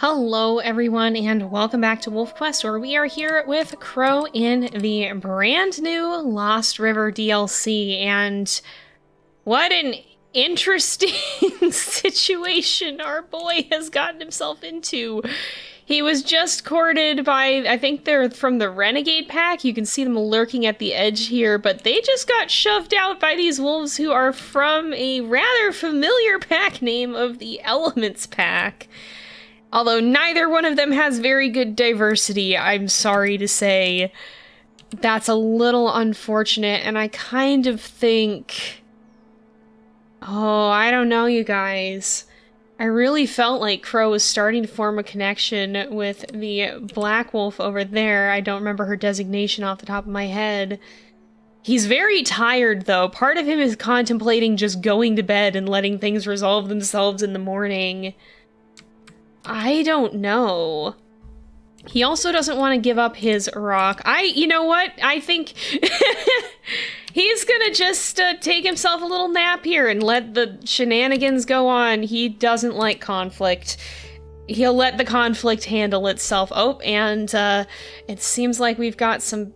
Hello everyone and welcome back to WolfQuest, where we are here with Crow in the brand new Lost River DLC, and what an interesting situation our boy has gotten himself into. He was just courted by, I think they're from the Renegade Pack. You can see them lurking at the edge here, but they just got shoved out by these wolves who are from a rather familiar pack name of the Elements Pack. Although neither one of them has very good diversity, I'm sorry to say. That's a little unfortunate, and I kind of think... Oh, I don't know, you guys. I really felt like Crow was starting to form a connection with the black wolf over there. I don't remember her designation off the top of my head. He's very tired, though. Part of him is contemplating just going to bed and letting things resolve themselves in the morning. I don't know. He also doesn't want to give up his rock. You know what? I think he's gonna just take himself a little nap here and let the shenanigans go on. He doesn't like conflict. He'll let the conflict handle itself. Oh, and it seems like we've got some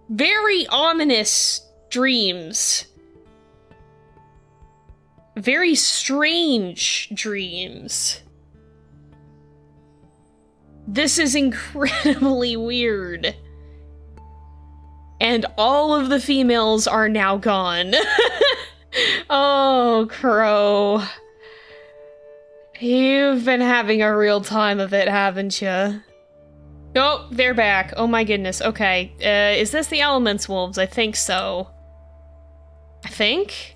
very ominous dreams. Very strange dreams. This is incredibly weird. And all of the females are now gone. Oh, Crow. You've been having a real time of it, haven't you? Oh, they're back. Oh my goodness. Okay. Is this the Elements Wolves? I think so. I think?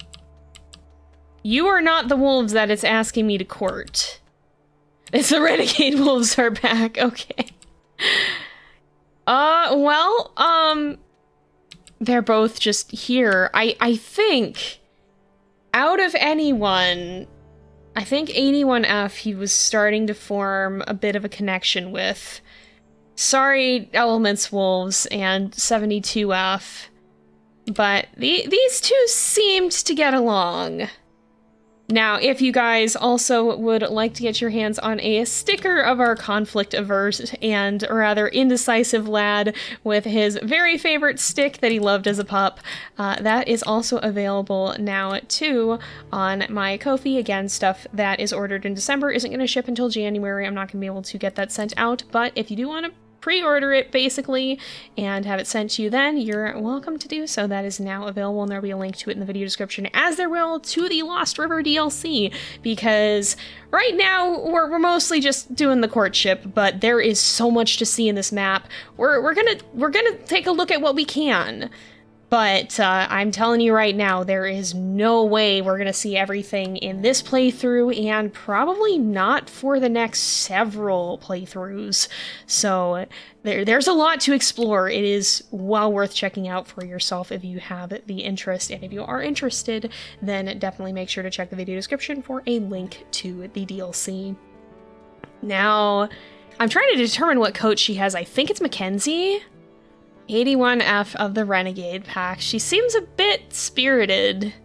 You are not the wolves that it's asking me to court. It's the Renegade Wolves are back, okay. They're both just here. I think, out of anyone, I think 81F he was starting to form a bit of a connection with. Sorry, Elements Wolves and 72F, but these two seemed to get along. Now, if you guys also would like to get your hands on a sticker of our conflict-averse and rather indecisive lad with his very favorite stick that he loved as a pup, that is also available now, too, on my Ko-fi. Again, stuff that is ordered in December isn't going to ship until January. I'm not going to be able to get that sent out, but if you do want to pre-order it, basically, and have it sent to you then, you're welcome to do so. That is now available, and there'll be a link to it in the video description, as there will to the Lost River DLC, because right now, we're mostly just doing the courtship, but there is so much to see in this map. We're gonna take a look at what we can. But I'm telling you right now, there is no way we're going to see everything in this playthrough, and probably not for the next several playthroughs. So there's a lot to explore. It is well worth checking out for yourself if you have the interest. And if you are interested, then definitely make sure to check the video description for a link to the DLC. Now, I'm trying to determine what coat she has. I think it's Mackenzie. 81F of the Renegade Pack. She seems a bit spirited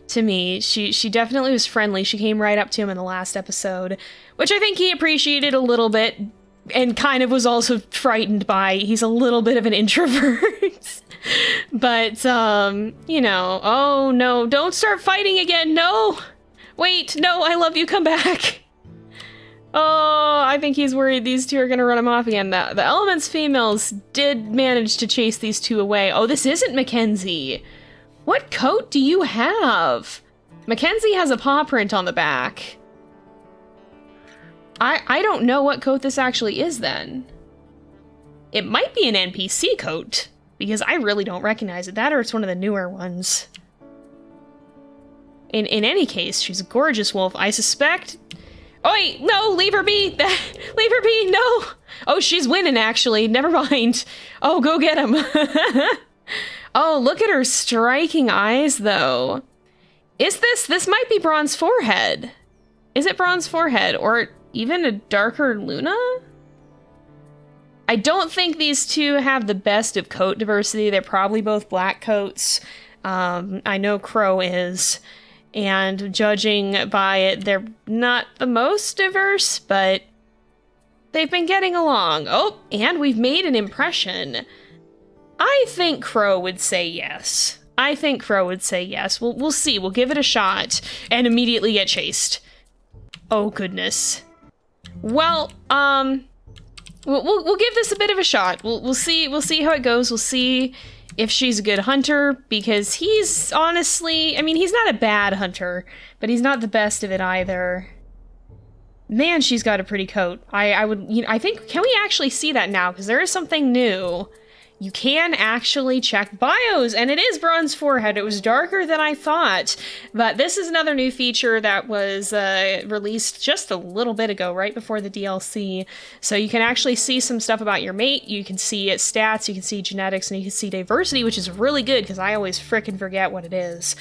to me. She definitely was friendly. She came right up to him in the last episode, which I think he appreciated a little bit and kind of was also frightened by. He's a little bit of an introvert. But, you know, oh no, don't start fighting again, no! Wait, no, I love you, come back! Oh, I think he's worried these two are gonna run him off again. The Elements females did manage to chase these two away. Oh, this isn't Mackenzie. What coat do you have? Mackenzie has a paw print on the back. I don't know what coat this actually is then. It might be an NPC coat, because I really don't recognize it. That or it's one of the newer ones. In any case, she's a gorgeous wolf. I suspect... Oh wait, no, leave her be! Leave her be, no! Oh, she's winning, actually. Never mind. Oh, go get him. Oh, look at her striking eyes, though. This might be Bronze Forehead. Is it Bronze Forehead, or even a darker Luna? I don't think these two have the best of coat diversity. They're probably both black coats. I know Crow is. And judging by it, they're not the most diverse, but they've been getting along. Oh, and we've made an impression. I think Crow would say yes. I think Crow would say yes. We'll see. We'll give it a shot and immediately get chased. Oh, goodness. Well, we'll give this a bit of a shot. We'll see how it goes. We'll see if she's a good hunter, because he's honestly, I mean, he's not a bad hunter, but he's not the best of it either. Man, she's got a pretty coat. I think, can we actually see that now? Because there is something new. You can actually check bios, and it is bronze forehead. It was darker than I thought, but this is another new feature that was released just a little bit ago, right before the DLC. So you can actually see some stuff about your mate, you can see its stats, you can see genetics, and you can see diversity, which is really good, because I always frickin' forget what it is.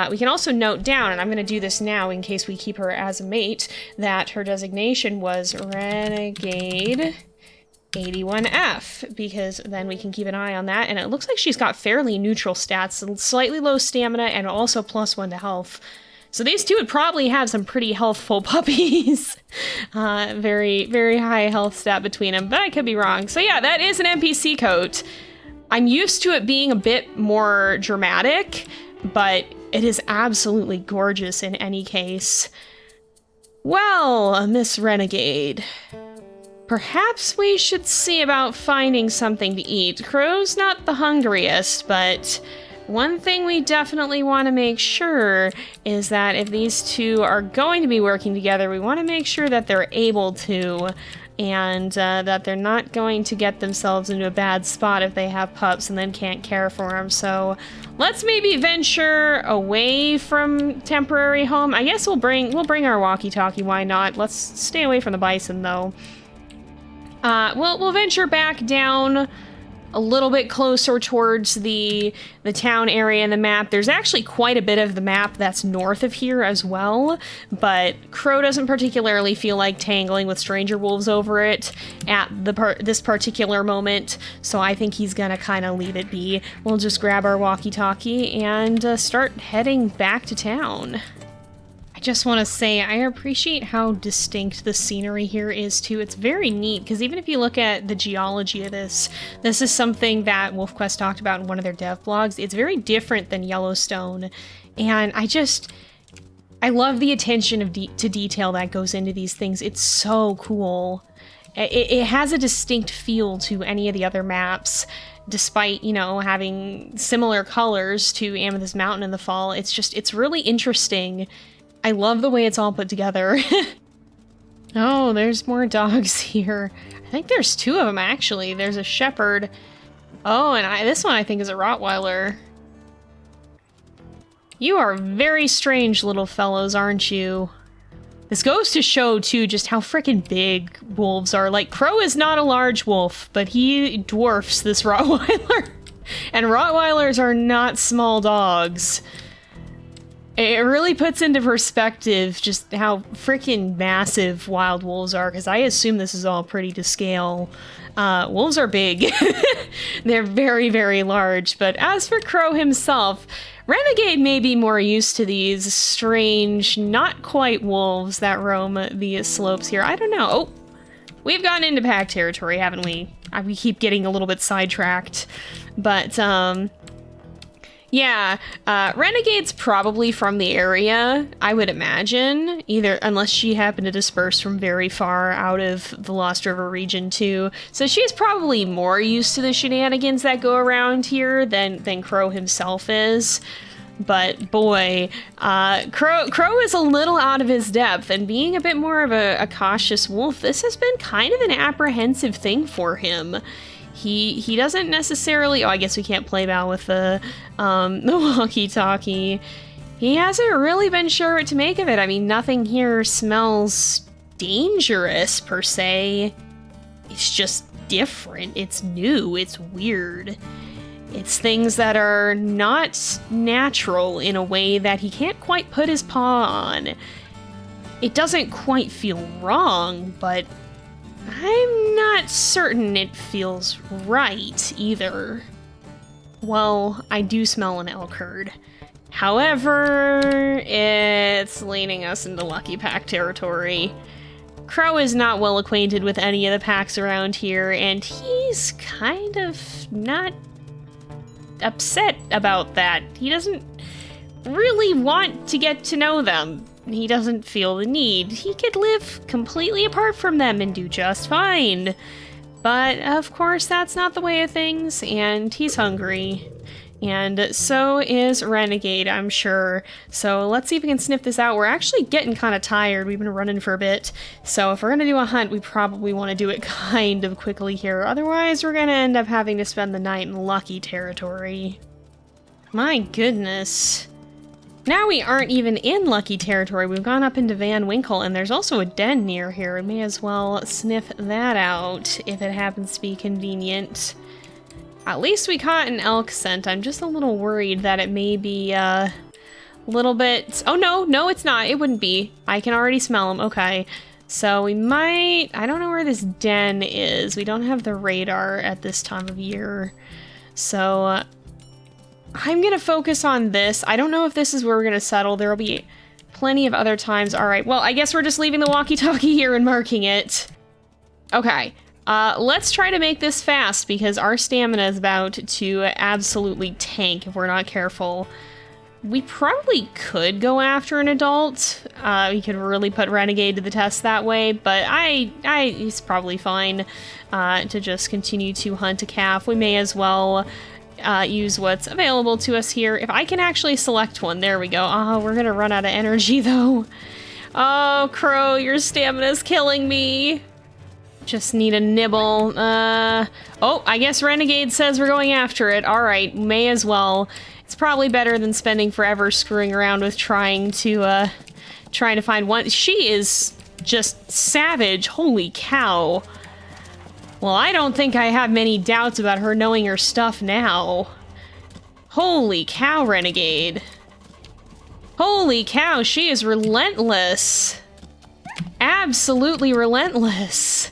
We can also note down, and I'm going to do this now in case we keep her as a mate, that her designation was Renegade 81F, because then we can keep an eye on that, and it looks like she's got fairly neutral stats, slightly low stamina, and also +1 to health. So these two would probably have some pretty healthful puppies. Very, very high health stat between them, but I could be wrong. So yeah, that is an NPC coat. I'm used to it being a bit more dramatic, but it is absolutely gorgeous in any case. Well, Miss Renegade, perhaps we should see about finding something to eat. Crow's not the hungriest, but one thing we definitely want to make sure is that if these two are going to be working together, we want to make sure that they're able to, and that they're not going to get themselves into a bad spot if they have pups and then can't care for them. So let's maybe venture away from temporary home. I guess we'll bring our walkie-talkie, why not? Let's stay away from the bison, though. We'll venture back down a little bit closer towards the town area in the map. There's actually quite a bit of the map that's north of here as well, but Crow doesn't particularly feel like tangling with stranger wolves over it at this particular moment, so I think he's gonna kind of leave it be. We'll just grab our walkie-talkie and start heading back to town. Just want to say, I appreciate how distinct the scenery here is too. It's very neat, because even if you look at the geology of this is something that WolfQuest talked about in one of their dev blogs. It's very different than Yellowstone, and I love the attention to detail that goes into these things. It's so cool. It has a distinct feel to any of the other maps, despite, you know, having similar colors to Amethyst Mountain in the fall. It's really interesting. I love the way it's all put together. Oh, there's more dogs here. I think there's two of them, actually. There's a shepherd. Oh, and this one I think is a Rottweiler. You are very strange little fellows, aren't you? This goes to show, too, just how frickin' big wolves are. Like, Crow is not a large wolf, but he dwarfs this Rottweiler. And Rottweilers are not small dogs. It really puts into perspective just how freaking massive wild wolves are, because I assume this is all pretty to scale. Wolves are big. They're very, very large. But as for Crow himself, Renegade may be more used to these strange, not quite wolves that roam the slopes here. I don't know. Oh, we've gotten into pack territory, haven't we? We keep getting a little bit sidetracked. But, yeah, Renegade's probably from the area, I would imagine, unless she happened to disperse from very far out of the Lost River region too. So she's probably more used to the shenanigans that go around here than Crow himself is. But boy, Crow is a little out of his depth, and being a bit more of a cautious wolf, this has been kind of an apprehensive thing for him. He doesn't necessarily... Oh, I guess we can't play Val with the walkie-talkie. He hasn't really been sure what to make of it. I mean, nothing here smells dangerous, per se. It's just different. It's new. It's weird. It's things that are not natural in a way that he can't quite put his paw on. It doesn't quite feel wrong, but I'm not certain it feels right, either. Well, I do smell an elk herd. However, it's leading us into Lucky Pack territory. Crow is not well acquainted with any of the packs around here, and he's kind of not upset about that. He doesn't really want to get to know them. He doesn't feel the need. He could live completely apart from them and do just fine. But, of course, that's not the way of things, and he's hungry. And so is Renegade, I'm sure. So let's see if we can sniff this out. We're actually getting kind of tired. We've been running for a bit. So if we're going to do a hunt, we probably want to do it kind of quickly here. Otherwise, we're going to end up having to spend the night in lucky territory. My goodness. Now we aren't even in lucky territory. We've gone up into Van Winkle, and there's also a den near here. We may as well sniff that out if it happens to be convenient. At least we caught an elk scent. I'm just a little worried that it may be a little bit... Oh, no, it's not. It wouldn't be. I can already smell them. Okay. So we might... I don't know where this den is. We don't have the radar at this time of year. So I'm going to focus on this. I don't know if this is where we're going to settle. There will be plenty of other times. All right. Well, I guess we're just leaving the walkie-talkie here and marking it. Okay. Let's try to make this fast because our stamina is about to absolutely tank if we're not careful. We probably could go after an adult. We could really put Renegade to the test that way, but he's probably fine to just continue to hunt a calf. We may as well use what's available to us here. If I can actually select one, there we go. Oh, we're gonna run out of energy though. Oh, Crow, your stamina's killing me. Just need a nibble. Oh, I guess Renegade says we're going after it. All right, may as well. It's probably better than spending forever screwing around with trying to find one. She is just savage. Holy cow. Well, I don't think I have many doubts about her knowing her stuff now. Holy cow, Renegade. Holy cow, she is relentless. Absolutely relentless.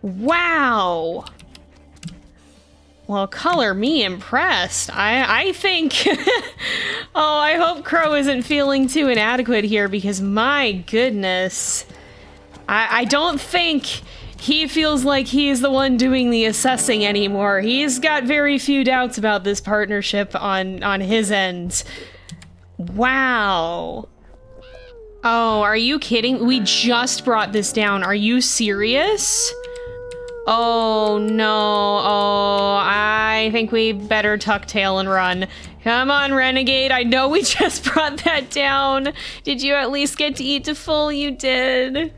Wow. Well, color me impressed. I think... Oh, I hope Crow isn't feeling too inadequate here because my goodness. I don't think he feels like he's the one doing the assessing anymore. He's got very few doubts about this partnership on his end. Wow. Oh, are you kidding? We just brought this down. Are you serious? Oh, no. Oh, I think we better tuck tail and run. Come on, Renegade. I know we just brought that down. Did you at least get to eat to full? You did.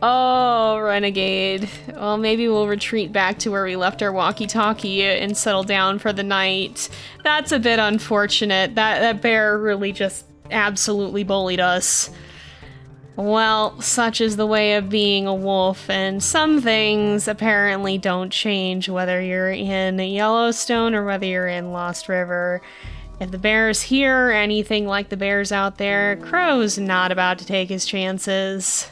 Oh, Renegade. Well, maybe we'll retreat back to where we left our walkie-talkie and settle down for the night. That's a bit unfortunate. That bear really just absolutely bullied us. Well, such is the way of being a wolf, and some things apparently don't change whether you're in Yellowstone or whether you're in Lost River. If the bear's here or anything like the bears out there, Crow's not about to take his chances.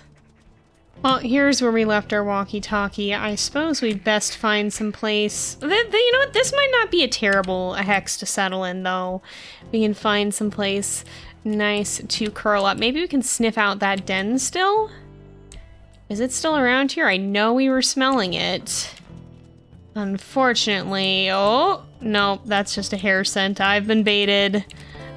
Well, here's where we left our walkie-talkie. I suppose we'd best find some place... You know what? This might not be a terrible hex to settle in, though. We can find some place nice to curl up. Maybe we can sniff out that den still? Is it still around here? I know we were smelling it. Unfortunately... Oh, no, that's just a hair scent. I've been baited.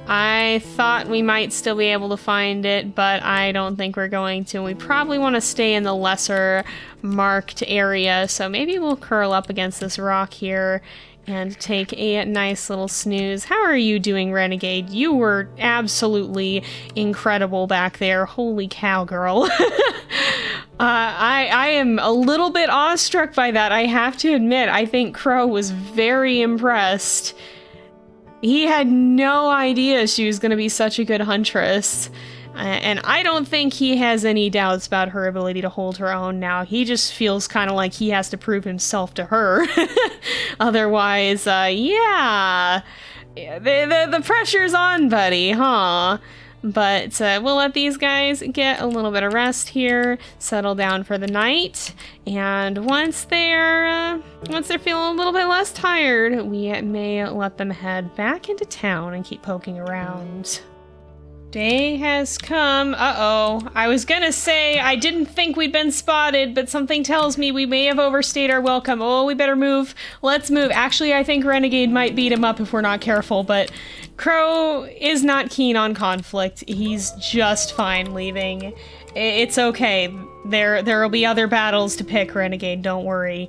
I thought we might still be able to find it, but I don't think we're going to. We probably want to stay in the lesser marked area, so maybe we'll curl up against this rock here and take a nice little snooze. How are you doing, Renegade? You were absolutely incredible back there. Holy cow, girl. I am a little bit awestruck by that, I have to admit. I think Crow was very impressed. He had no idea she was going to be such a good huntress. And I don't think he has any doubts about her ability to hold her own now. He just feels kind of like he has to prove himself to her. Otherwise, yeah. The pressure's on, buddy, huh? But we'll let these guys get a little bit of rest here, settle down for the night, and once they're feeling a little bit less tired, we may let them head back into town and keep poking around. Day has come. Uh-oh. I was gonna say I didn't think we'd been spotted, but something tells me we may have overstayed our welcome. Oh, we better move. Let's move. Actually, I think Renegade might beat him up if we're not careful, but Crow is not keen on conflict. He's just fine leaving. It's okay. There'll be other battles to pick, Renegade. Don't worry.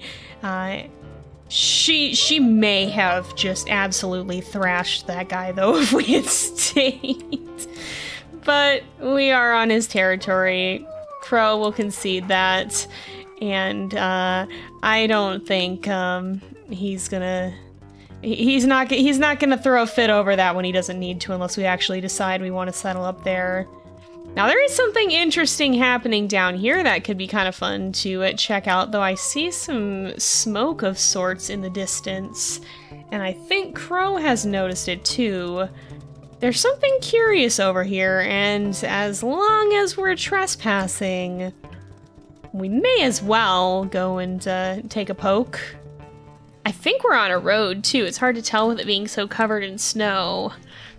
She may have just absolutely thrashed that guy, though, if we had stayed. But we are on his territory. Crow will concede that. And I don't think he's not gonna throw a fit over that when he doesn't need to, unless we actually decide we want to settle up there. Now, there is something interesting happening down here that could be kind of fun to check out, though I see some smoke of sorts in the distance, and I think Crow has noticed it too. There's something curious over here, and as long as we're trespassing, we may as well go and take a poke. I think we're on a road too. It's hard to tell with it being so covered in snow,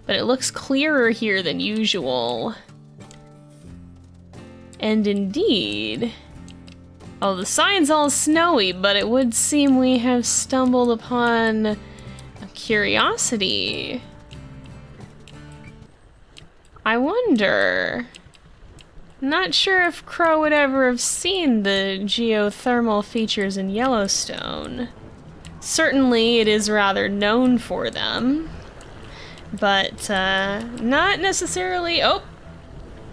but it looks clearer here than usual. And indeed, oh, the sign's all snowy, but it would seem we have stumbled upon a curiosity. I wonder. Not sure if Crow would ever have seen the geothermal features in Yellowstone. Certainly, it is rather known for them, but not necessarily. Oh!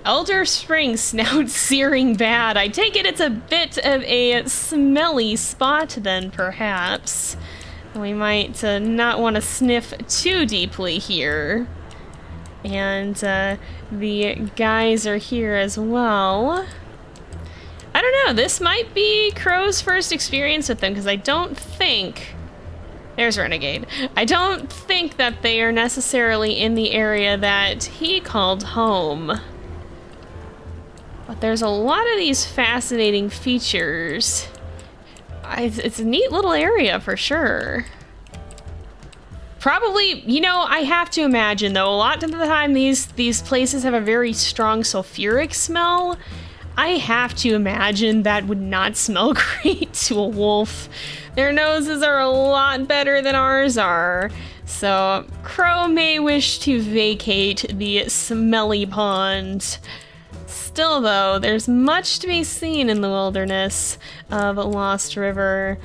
Elder Spring snout searing bad. I take it it's a bit of a smelly spot then, perhaps. We might not want to sniff too deeply here. And the guys are here as well. I don't know, this might be Crow's first experience with them, because I don't think... There's Renegade. I don't think that they are necessarily in the area that he called home. But there's a lot of these fascinating features. It's a neat little area for sure. Probably, you know, I have to imagine though, a lot of the time these places have a very strong sulfuric smell. I have to imagine that would not smell great to a wolf. Their noses are a lot better than ours are. So Crow may wish to vacate the smelly pond. Still, though, there's much to be seen in the wilderness of Lost River,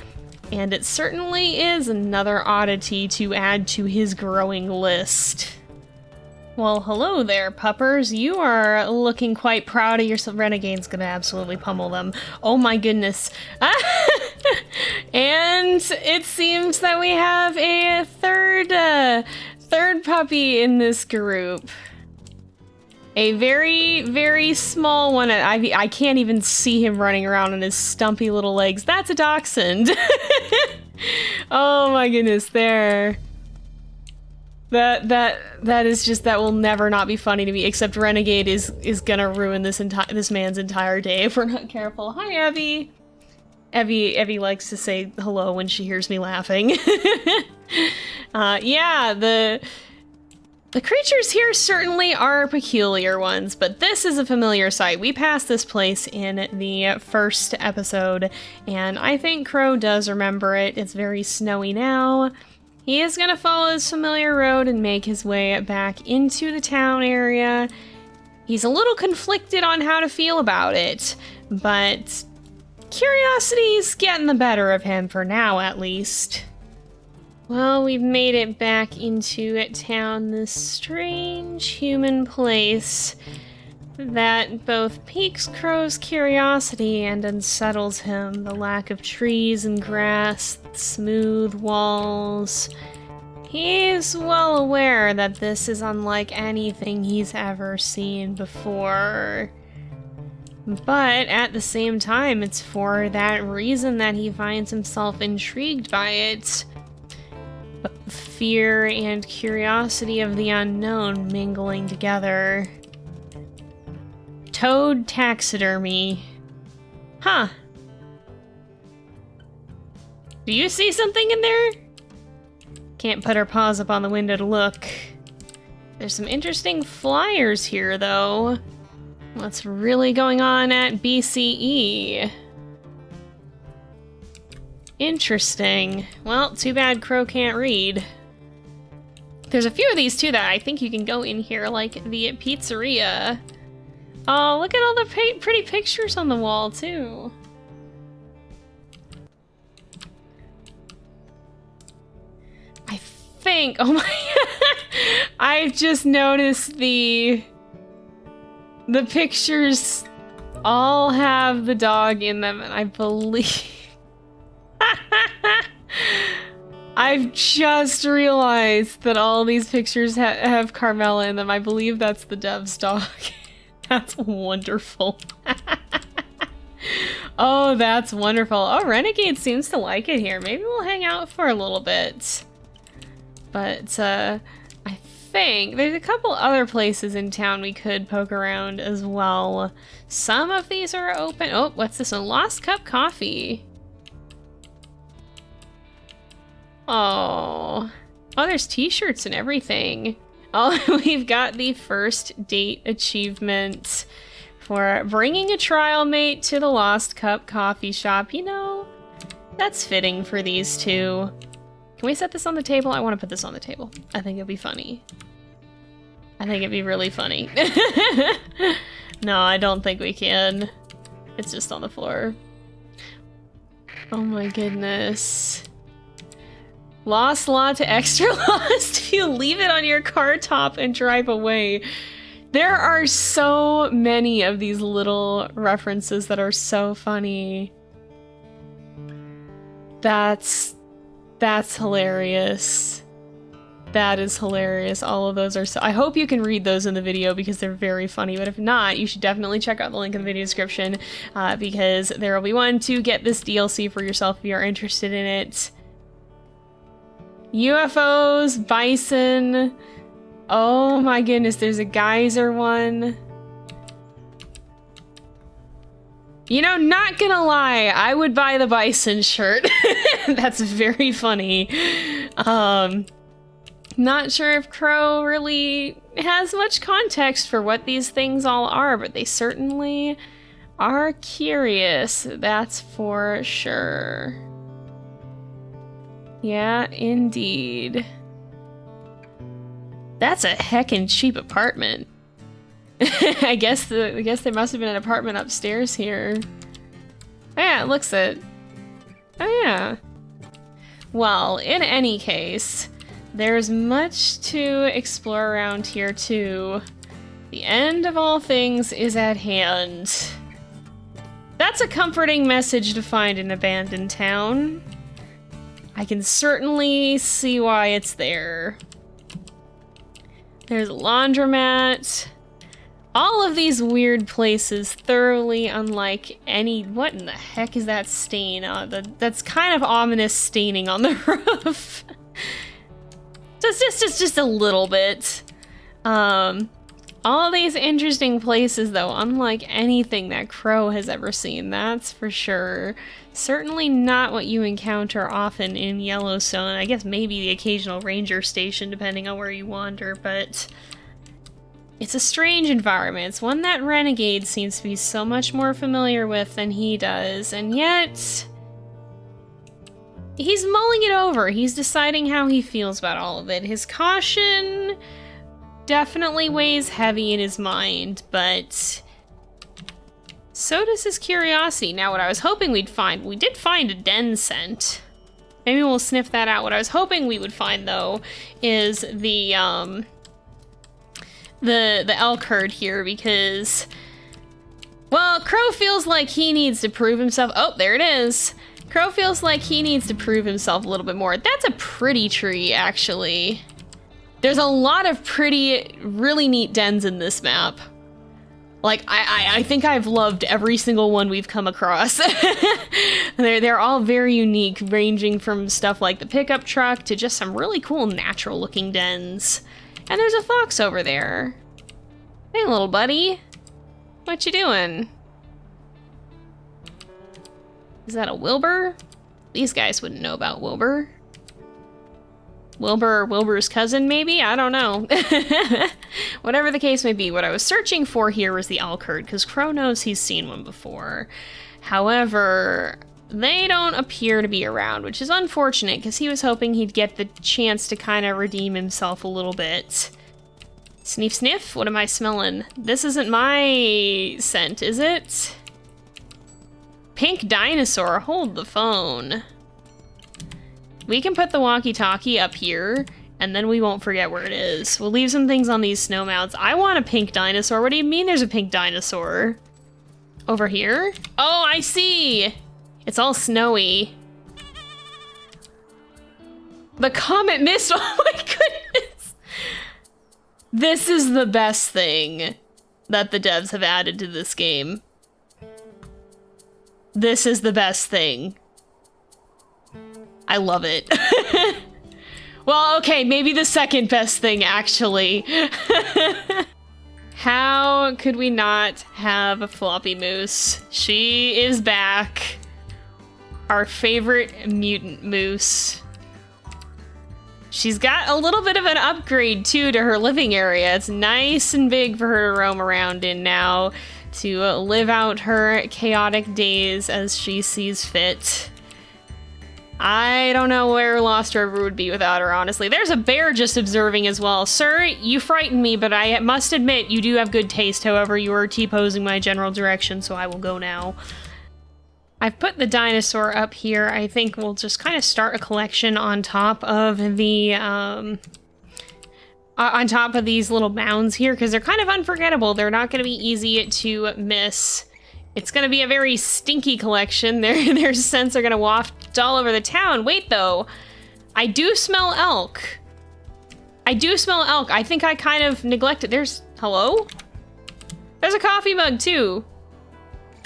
and it certainly is another oddity to add to his growing list. Well, hello there, puppers. You are looking quite proud of yourself. Renegade's gonna absolutely pummel them. Oh my goodness. And it seems that we have a third puppy in this group. A very, very small one. I can't even see him running around on his stumpy little legs. That's a dachshund. Oh my goodness, there. That is just, that will never not be funny to me, except Renegade is gonna ruin this man's entire day if we're not careful. Hi, Evie. Evie likes to say hello when she hears me laughing. Yeah, the creatures here certainly are peculiar ones, but this is a familiar sight. We passed this place in the first episode, and I think Crow does remember it. It's very snowy now. He is gonna follow this familiar road and make his way back into the town area. He's a little conflicted on how to feel about it, but curiosity's getting the better of him for now, at least. Well, we've made it back into town, this strange human place that both piques Crow's curiosity and unsettles him. The lack of trees and grass, the smooth walls. He's well aware that this is unlike anything he's ever seen before. But at the same time, it's for that reason that he finds himself intrigued by it. Fear and curiosity of the unknown mingling together. Toad taxidermy. Huh. Do you see something in there? Can't put our paws up on the window to look. There's some interesting flyers here, though. What's really going on at BCE? Interesting. Well, too bad Crow can't read. There's a few of these, too, that I think you can go in here, like the pizzeria. Oh, look at all the pretty pictures on the wall, too. I think... Oh my... I've just noticed the pictures all have the dog in them, and I believe... I've just realized that all these pictures have Carmela in them. I believe that's the dev's dog. That's wonderful. Oh, that's wonderful. Oh, Renegade seems to like it here. Maybe we'll hang out for a little bit. But, I think there's a couple other places in town we could poke around as well. Some of these are open. Oh, what's this one? Lost Cup Coffee. Oh, there's t-shirts and everything. Oh, we've got the first date achievement for bringing a trial mate to the Lost Cup coffee shop. You know, that's fitting for these two. Can we set this on the table? I want to put this on the table. I think it'd be funny. I think it'd be really funny. No, I don't think we can. It's just on the floor. Oh my goodness. Lost law to extra lost if you leave it on your car top and drive away. There are so many of these little references that are so funny. That's hilarious. That is hilarious. All of those are so... I hope you can read those in the video because they're very funny, but if not, you should definitely check out the link in the video description because there will be one to get this DLC for yourself if you're interested in it. UFOs, bison. Oh my goodness, there's a geyser one. You know, not gonna lie, I would buy the bison shirt. That's very funny. Not sure if Crow really has much context for what these things all are, but they certainly are curious, that's for sure. Yeah, indeed. That's a heckin' cheap apartment. I guess there must have been an apartment upstairs here. Oh yeah, it looks it. Oh yeah. Well, in any case, there's much to explore around here too. The end of all things is at hand. That's a comforting message to find in an abandoned town. I can certainly see why it's there. There's a laundromat. All of these weird places thoroughly unlike any... What in the heck is that stain? That's kind of ominous staining on the roof. just a little bit. All these interesting places, though, unlike anything that Crow has ever seen, that's for sure. Certainly not what you encounter often in Yellowstone. I guess maybe the occasional ranger station, depending on where you wander, but it's a strange environment. It's one that Renegade seems to be so much more familiar with than he does, and yet he's mulling it over. He's deciding how he feels about all of it. His caution definitely weighs heavy in his mind, but so does his curiosity. Now, what I was hoping we did find a den scent. Maybe we'll sniff that out. What I was hoping we would find, though, is the elk herd here, because, well, Crow feels like he needs to prove himself. Oh, there it is. Crow feels like he needs to prove himself a little bit more. That's a pretty tree, actually. There's a lot of pretty, really neat dens in this map. Like, I think I've loved every single one we've come across. They're all very unique, ranging from stuff like the pickup truck to just some really cool natural looking dens. And there's a fox over there. Hey, little buddy. What you doing? Is that a Wilbur? These guys wouldn't know about Wilbur. Wilbur's cousin, maybe? I don't know. Whatever the case may be, what I was searching for here was the elk herd, because Crow knows he's seen one before. However, they don't appear to be around, which is unfortunate, because he was hoping he'd get the chance to kind of redeem himself a little bit. Sniff, sniff? What am I smelling? This isn't my scent, is it? Pink dinosaur, hold the phone. We can put the walkie-talkie up here, and then we won't forget where it is. We'll leave some things on these snow mounts. I want a pink dinosaur. What do you mean there's a pink dinosaur? Over here? Oh, I see! It's all snowy. The comet mist, oh my goodness! This is the best thing that the devs have added to this game. This is the best thing. I love it. Well, okay, maybe the second best thing, actually. How could we not have a floppy moose? She is back. Our favorite mutant moose. She's got a little bit of an upgrade, too, to her living area. It's nice and big for her to roam around in now, to live out her chaotic days as she sees fit. I don't know where Lost River would be without her, honestly. There's a bear just observing as well. Sir, you frighten me, but I must admit you do have good taste. However, you are T-posing my general direction, so I will go now. I've put the dinosaur up here. I think we'll just kind of start a collection on top of the, on top of these little mounds here, because they're kind of unforgettable. They're not going to be easy to miss. It's going to be a very stinky collection. Their scents are going to waft all over the town. Wait, though. I do smell elk. I do smell elk. I think I kind of neglected. Hello? There's a coffee mug, too.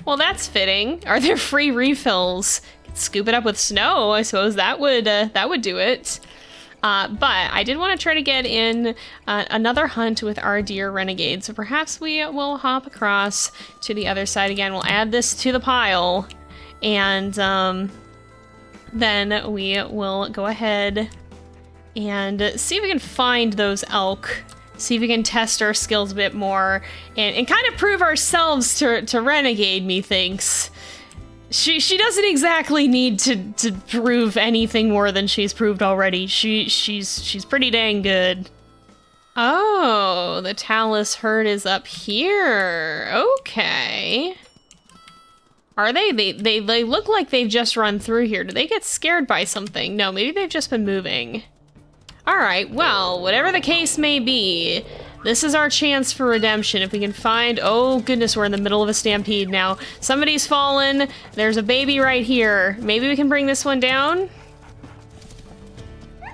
Well, that's fitting. Are there free refills? Scoop it up with snow. I suppose that would do it. But I did want to try to get in another hunt with our dear renegade, so perhaps we will hop across to the other side again. We'll add this to the pile, and then we will go ahead and see if we can find those elk, see if we can test our skills a bit more, and kind of prove ourselves to renegade, methinks. She doesn't exactly need to prove anything more than she's proved already. She's pretty dang good. Oh, the Talus herd is up here. Okay. Are they? They look like they've just run through here. Did they get scared by something? No, maybe they've just been moving. All right, well, whatever the case may be, this is our chance for redemption. If we can find... Oh, goodness, we're in the middle of a stampede now. Somebody's fallen. There's a baby right here. Maybe we can bring this one down?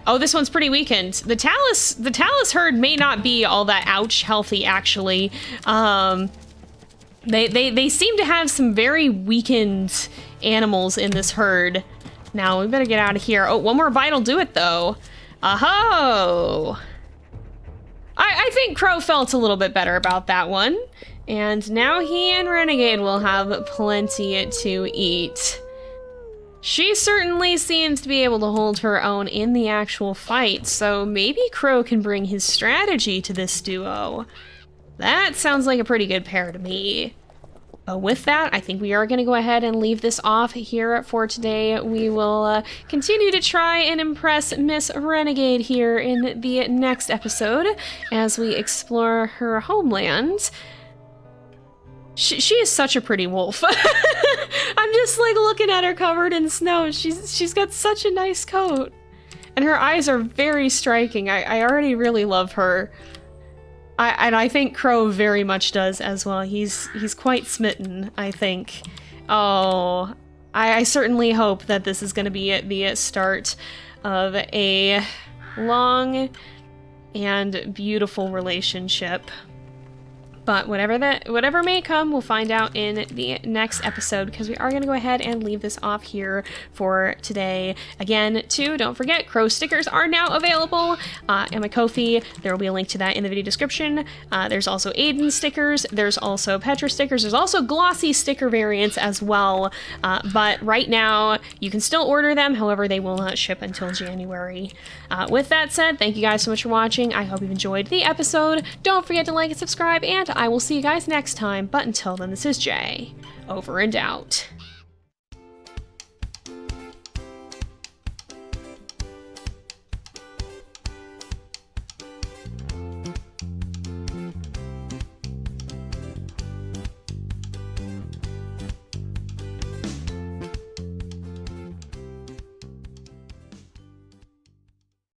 Oh, this one's pretty weakened. The Talus herd may not be all that healthy, actually. They seem to have some very weakened animals in this herd. Now, we better get out of here. Oh, one more bite'll do it, though. Aho! I think Crow felt a little bit better about that one. And now he and Renegade will have plenty to eat. She certainly seems to be able to hold her own in the actual fight, so maybe Crow can bring his strategy to this duo. That sounds like a pretty good pair to me. With that, I think we are going to go ahead and leave this off here for today. We will continue to try and impress Miss Renegade here in the next episode as we explore her homeland. She is such a pretty wolf. I'm just like looking at her covered in snow. She's got such a nice coat. And her eyes are very striking. I already really love her. And I think Crow very much does as well. He's quite smitten, I think. Oh, I certainly hope that this is going to be the start of a long and beautiful relationship. But whatever may come, we'll find out in the next episode, because we are going to go ahead and leave this off here for today. Again, too, don't forget, crow stickers are now available on my Ko-fi. There will be a link to that in the video description. There's also Aden stickers. There's also Petra stickers. There's also glossy sticker variants as well. But right now, you can still order them. However, they will not ship until January. With that said, thank you guys so much for watching. I hope you've enjoyed the episode. Don't forget to like and subscribe, and I will see you guys next time. But until then, this is Jay, over and out.